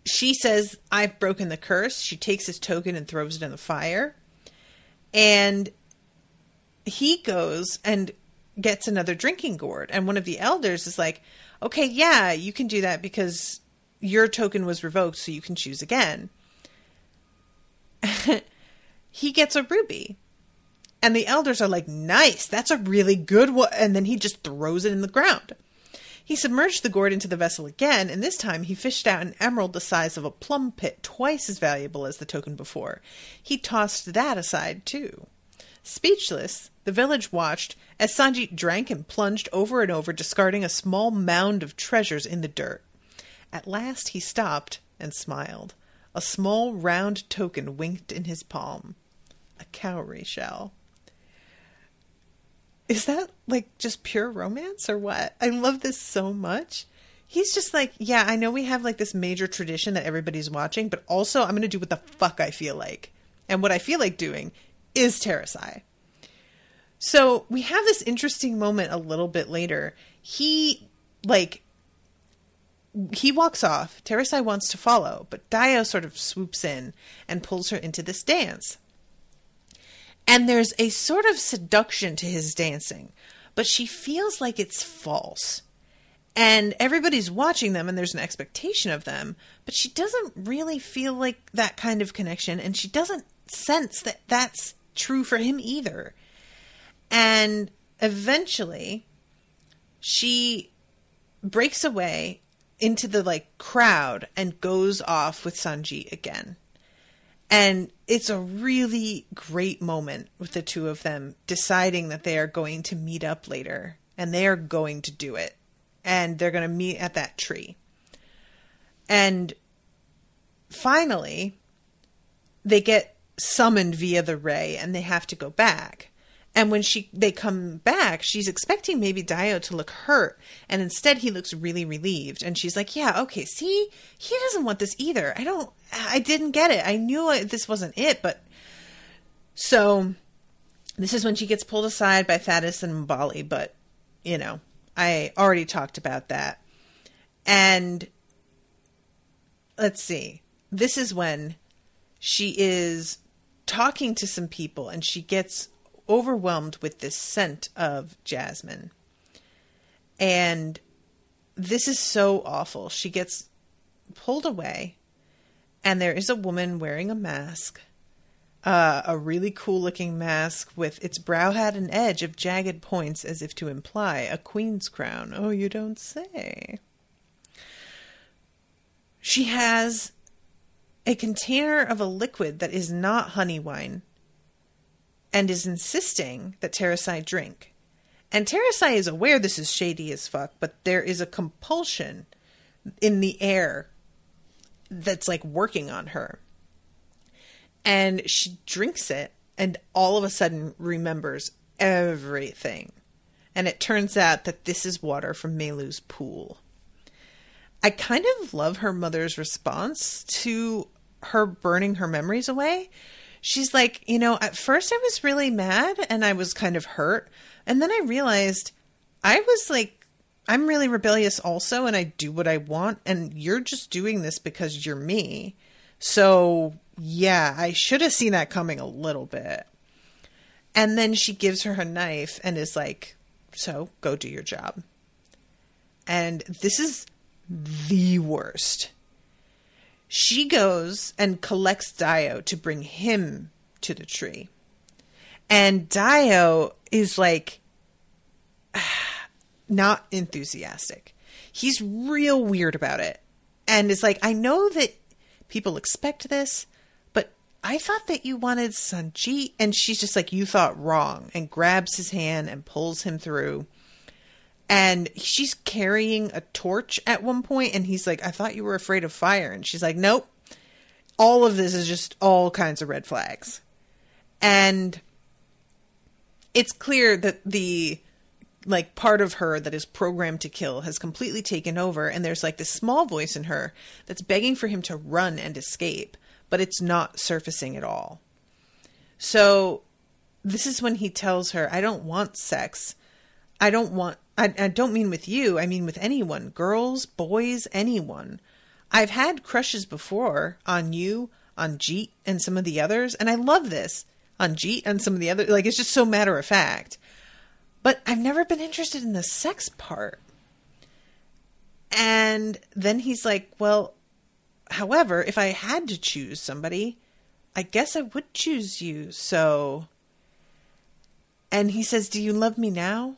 Speaker 2: she says, "I've broken the curse." She takes his token and throws it in the fire. And he goes and gets another drinking gourd. And one of the elders is like, "Okay, yeah, you can do that because your token was revoked, so you can choose again." He gets a ruby. And the elders are like, "Nice, that's a really good one." And then he just throws it in the ground. He submerged the gourd into the vessel again, and this time he fished out an emerald the size of a plum pit, twice as valuable as the token before. He tossed that aside, too. Speechless, the village watched as Sanji drank and plunged over and over, discarding a small mound of treasures in the dirt. At last he stopped and smiled. A small round token winked in his palm. A cowrie shell. Is that like just pure romance or what? I love this so much. He's just like, yeah, I know we have like this major tradition that everybody's watching, but also I'm going to do what the fuck I feel like. And what I feel like doing is Tarasai. So we have this interesting moment a little bit later. He walks off. Tarasai wants to follow, but Dio sort of swoops in and pulls her into this dance. And there's a sort of seduction to his dancing, but she feels like it's false. And everybody's watching them and there's an expectation of them, but she doesn't really feel like that kind of connection, and she doesn't sense that that's true for him either. And eventually she breaks away into the crowd and goes off with Sanji again. And it's a really great moment with the two of them deciding that they are going to meet up later, and they are going to do it. And they're going to meet at that tree. And finally, they get summoned via the ray, and they have to go back. And when they come back, she's expecting maybe Dio to look hurt, and instead he looks really relieved. And she's like, yeah, okay, see, he doesn't want this either. I didn't get it. I knew this wasn't it, but... So, this is when she gets pulled aside by Thaddeus and Mbali, but, you know, I already talked about that. And, let's see, this is when she is talking to some people, and she gets overwhelmed with this scent of jasmine. And this is so awful. She gets pulled away, and there is a woman wearing a mask, a really cool looking mask with its brow hat an edge of jagged points as if to imply a queen's crown. Oh, you don't say. She has a container of a liquid that is not honey wine, and is insisting that Tarasai drink. And Tarasai is aware this is shady as fuck, but there is a compulsion in the air that's like working on her. And she drinks it, and all of a sudden remembers everything. And it turns out that this is water from Melu's pool. I kind of love her mother's response to her burning her memories away. She's like, you know, at first I was really mad and I was kind of hurt. And then I realized I was like, I'm really rebellious also, and I do what I want. And you're just doing this because you're me. So yeah, I should have seen that coming a little bit. And then she gives her knife and is like, so go do your job. And this is the worst. She goes and collects Dio to bring him to the tree. And Dio is like, not enthusiastic. He's real weird about it. And is like, I know that people expect this, but I thought that you wanted Sanjeet. And she's just like, you thought wrong. And grabs his hand and pulls him through. And she's carrying a torch at one point, and he's like, I thought you were afraid of fire. And she's like, nope. All of this is just all kinds of red flags. And it's clear that the like part of her that is programmed to kill has completely taken over, and there's like this small voice in her that's begging for him to run and escape, but it's not surfacing at all. So this is when he tells her, I don't want sex. I don't mean with you. I mean with anyone. Girls, boys, anyone. I've had crushes before on you, on Jeet, and some of the others. And I love this. On Jeet and some of the others. Like, it's just so matter of fact. But I've never been interested in the sex part. And then he's like, well, however, if I had to choose somebody, I guess I would choose you. So... And he says, do you love me now?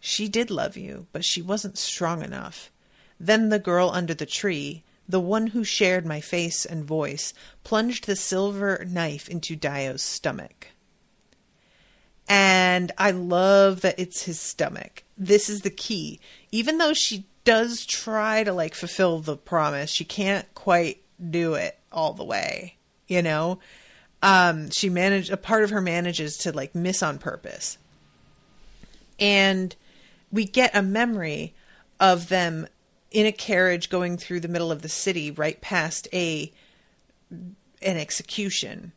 Speaker 2: She did love you, but she wasn't strong enough. Then the girl under the tree, the one who shared my face and voice, plunged the silver knife into Dio's stomach. And I love that it's his stomach. This is the key. Even though she does try to like fulfill the promise, she can't quite do it all the way, you know? A part of her manages to like miss on purpose. And we get a memory of them in a carriage going through the middle of the city right past an execution.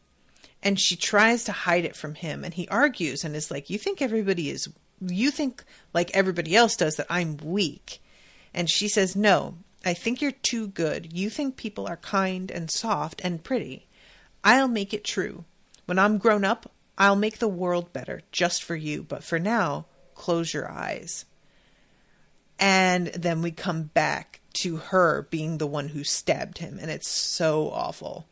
Speaker 2: And she tries to hide it from him. And he argues and is like, you think like everybody else does that I'm weak. And she says, no, I think you're too good. You think people are kind and soft and pretty. I'll make it true. When I'm grown up, I'll make the world better just for you. But for now, close your eyes. And then we come back to her being the one who stabbed him. And it's so awful.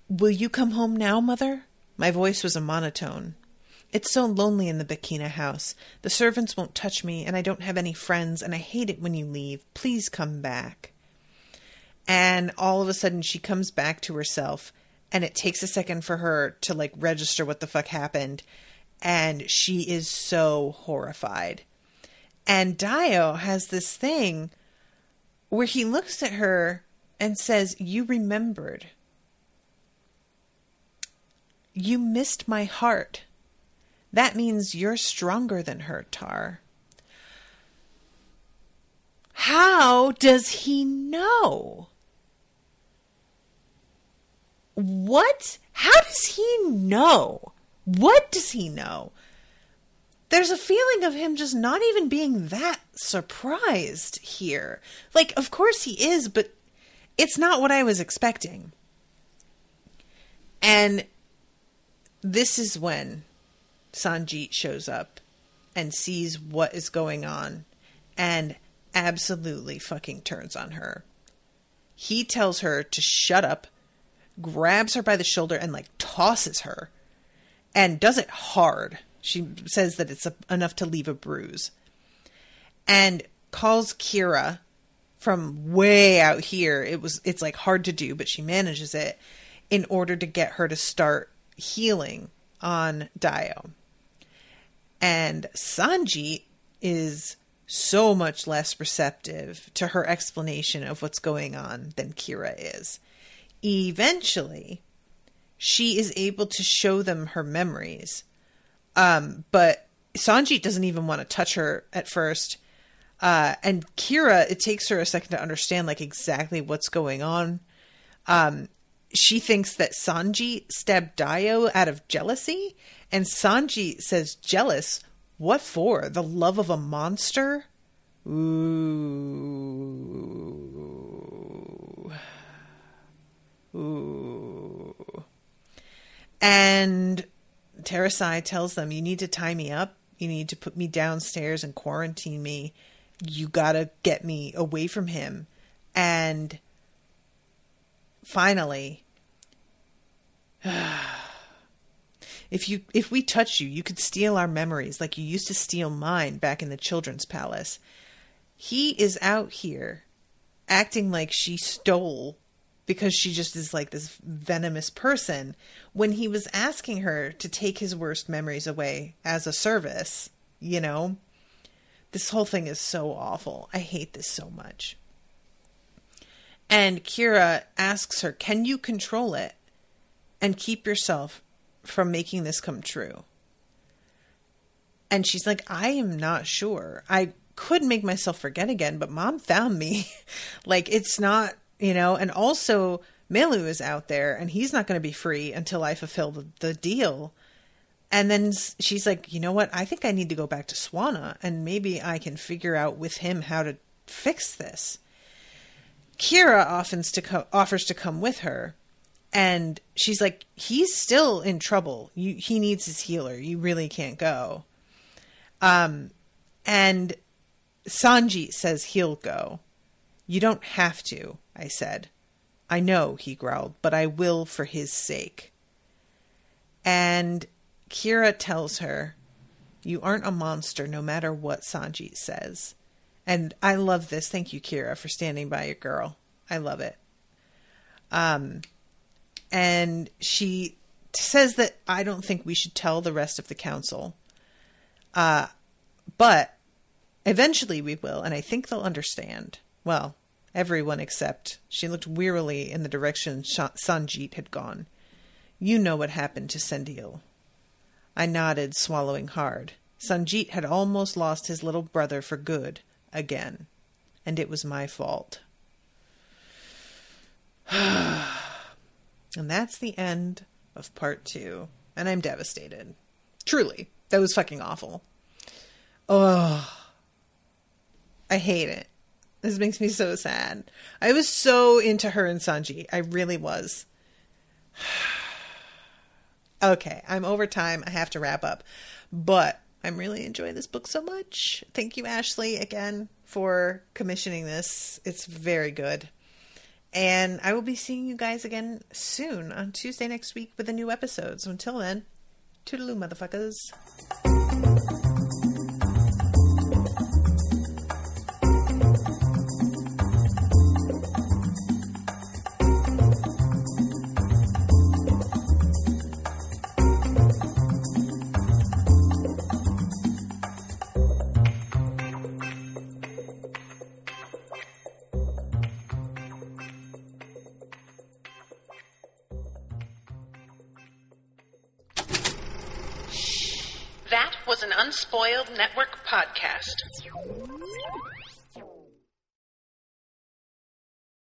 Speaker 2: Will you come home now, Mother? My voice was a monotone. It's so lonely in the Bikina house. The servants won't touch me, and I don't have any friends, and I hate it when you leave. Please come back. And all of a sudden she comes back to herself, and it takes a second for her to like register what the fuck happened. And she is so horrified. And Dio has this thing where he looks at her and says, you remembered. You missed my heart. That means you're stronger than her, Tar. How does he know? What? How does he know? What does he know? There's a feeling of him just not even being that surprised here. Like, of course he is, but it's not what I was expecting. And this is when Sanjeet shows up and sees what is going on and absolutely fucking turns on her. He tells her to shut up, grabs her by the shoulder and like tosses her, and does it hard. She says that it's enough to leave a bruise, and calls Kira from way out here. It's like hard to do, but she manages it in order to get her to start healing on Dio. And Sanjeet is so much less receptive to her explanation of what's going on than Kira is. Eventually, she is able to show them her memories. But Sanjeet doesn't even want to touch her at first. And Kira, it takes her a second to understand like exactly what's going on. She thinks that Sanjeet stabbed Dio out of jealousy. And Sanjeet says, jealous? What for? The love of a monster? Ooh. Ooh. And Tarasai tells them, you need to tie me up. You need to put me downstairs and quarantine me. You gotta get me away from him. And finally, if we touch you, you could steal our memories like you used to steal mine back in the children's palace. He is out here acting like she stole because she just is like this venomous person when he was asking her to take his worst memories away as a service, you know? This whole thing is so awful. I hate this so much. And Kira asks her, can you control it and keep yourself from making this come true? And she's like, I am not sure. I could make myself forget again, but Mom found me. Like, it's not, you know, and also Melu is out there and he's not going to be free until I fulfill the deal. And then she's like, you know what? I think I need to go back to Swana and maybe I can figure out with him how to fix this. Kira offers to come with her. And she's like, he's still in trouble. He needs his healer. You really can't go. And Sanjeet says he'll go. You don't have to, I said. I know, he growled, but I will for his sake. And Kira tells her, you aren't a monster no matter what Sanjeet says. And I love this. Thank you, Kira, for standing by your girl. I love it. And she says that I don't think we should tell the rest of the council. But eventually we will, and I think they'll understand. Well, everyone except she looked wearily in the direction Sanjeet had gone. You know what happened to Sendil. I nodded, swallowing hard. Sanjeet had almost lost his little brother for good, again. And it was my fault. And that's the end of part 2. And I'm devastated. Truly. That was fucking awful. Oh. I hate it. This makes me so sad. I was so into her and Sanjeet. I really was. Okay, I'm over time. I have to wrap up. But I'm really enjoying this book so much. Thank you, Ashleigh, again, for commissioning this. It's very good. And I will be seeing you guys again soon on Tuesday next week with a new episode. So until then, toodaloo, motherfuckers.
Speaker 1: was an Unspoiled Network podcast.